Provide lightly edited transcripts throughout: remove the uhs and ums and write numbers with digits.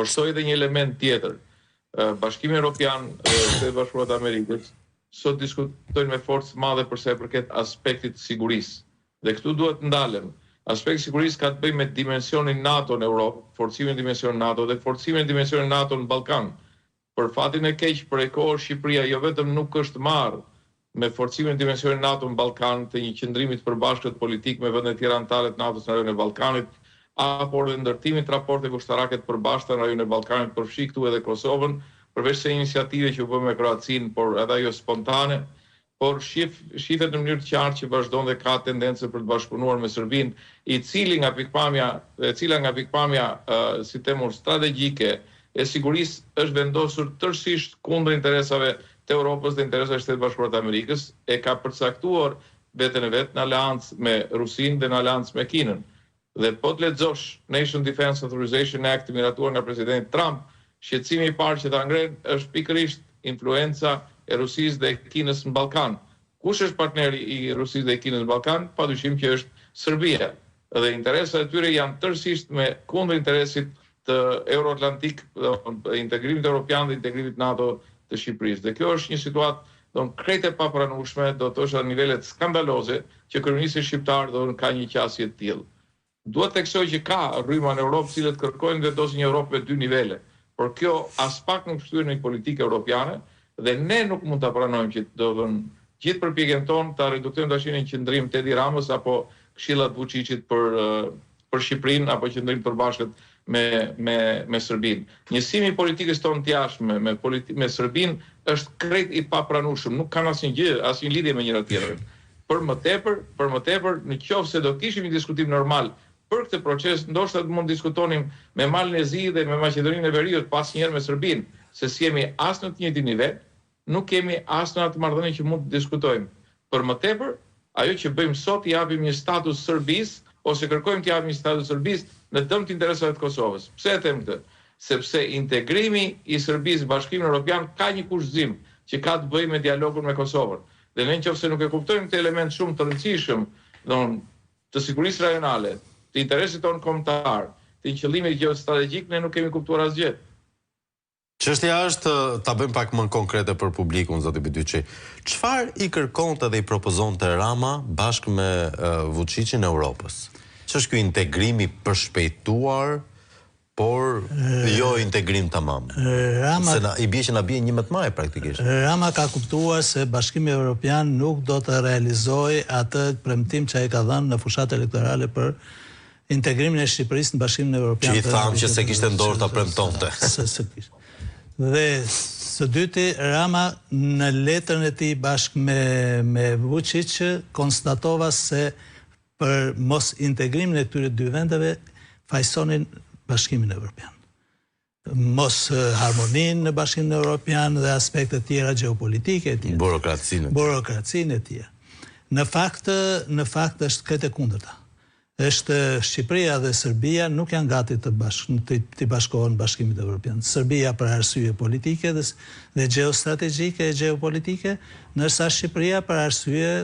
Forsoj edhe një element tjetër. Bashkimi Evropian, Shtetet Bashkuara të Amerikës, sot diskutojnë me forcë madhe për sa i përket aspektit sigurisë. Dhe këtu duhet ndalem. Aspekti sigurisë ka të bëjë me dimensionin NATO në Europë, forcimin e dimensionin NATO dhe forcimin e dimensionin NATO në Ballkan. Për fatin e keq, për e kohë Shqipëria jo vetëm nuk është marrë me forcimin e dimensionin NATO në Ballkan të një qëndrimi të përbashkët politik me vendet tjera anëtare të NATO-s në rajonin e Ballkanit, apo edhe ndërtimit të raporteve ushtarake të përbashkëta në rajonin e Ballkanit, përfshi këtu edhe Kosovën, përveç se iniciative që u bë me Kroacinë, por edhe ajo spontane, por shifet në mënyrë të qartë që vazhdon dhe ka tendencë për të bashkëpunuar me Serbinë, e cila nga pikpamja si temur strategjike e sigurisë është vendosur tërësisht kundër interesave të Europës dhe interesave të Shtetit Bashkuar të Amerikës, e ka përcaktuar veten e vet në aleancë me Rusinë dhe në aleancë me Kinën. Dhe po të lexosh Nation Defense Authorization Act miratuar nga presidenti Trump, shqetësimi i parë që ta ngren është pikërisht influenca e Rusisë dhe Kinës në Ballkan. Kush është partneri i Rusisë dhe Kinës në Ballkan? Padyshim që është Serbia. Dhe interesat e tyre janë tërësisht me kundër interesit të Euroatlantik, integrimit evropian dhe integrimit NATO të Shqipërisë. Dhe kjo është një situatë krejt e papranueshme, do të thosh në nivelet skandaloze, që kryeministri shqiptar ka një qasje të tillë. Duhet të theksoj që ka rryma në Europë cilët kërkojnë vendosin një Europë me dy nivele. Por kjo as pak nuk shtyr në një politikë europiane dhe ne nuk mund ta pranojmë që gjithë përpjekjen tonë ta reduktojmë tash në qendrim të Edi Ramës apo këshillat Vučićit për Shqipërinë apo qendrim të përbashkët me Serbinë. Njësimi i politikës tonë të jashtme me Serbinë është krejt i papranueshëm, nuk kanë asnjë lidhje me njëra tjetrën. Për më tepër, në qoftë se do kishim një diskutim normal për këtë proces, ndoshta mund diskutonim me Malin e Zi dhe me Maqedoninë e Veriut, pasnjëherë me Serbinë, se s'jemi as në të njëjtin nivel, nuk kemi as në atë marrëdhënie që mund të diskutojmë. Për më tepër, ajo që bëjmë sot i japim një status Serbisë ose kërkojmë të japim një status Serbisë në dëm të interesave të Kosovës. Pse e them këtë? Sepse integrimi i Serbisë në Bashkimin Evropian ka një kushtzim që ka të bëjë me dialogun me Kosovën. Dhe ne nëse nuk e kuptojmë këtë element shumë të rëndësishëm, të sigurisë rajonale, të interesit tonë kombëtar, të qëllimit gjeostrategjik, ne nuk kemi kuptuar asgjë. Çështja është, ta bëjmë pak më konkrete për publikun, zoti Bidyçi. Çfarë i kërkonte dhe i propozonte Rama bashkë me Vučićin e Europës? Ç'është ky integrimi përshpejtuar, por jo integrim tamam? Se i bie që na bie 11 maj praktikisht. Rama ka kuptuar se Bashkimi Evropian nuk do të realizojë atë premtim që ai ka dhënë në fushat elektorale për integrimin e Shqipërisë në Bashkimin Evropian. Që i thamë që se kishte ndorë ta premtonte. Dhe së dyti, Rama në letrën e tij bashkë me Vučić konstatova se për mos integrimin e këtyre dy vendeve fajsonin Bashkimin Evropian. Mos harmoninë në Bashkimin Evropian dhe aspekte tjera gjeopolitike e tjera. Burokracinë e tjera. Në fakt është këtë e kundërta. Është Shqipëria dhe Serbia nuk janë gati të bashkohen në Bashkimin Evropian. Serbia për arsye politike dhe gjeostrategjike e gjeopolitike, ndërsa Shqipëria për arsye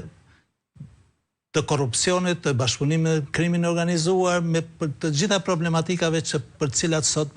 të korrupsionit, të bashkëpunimit me krimin organizuar, me të gjitha problematikave për cilat sot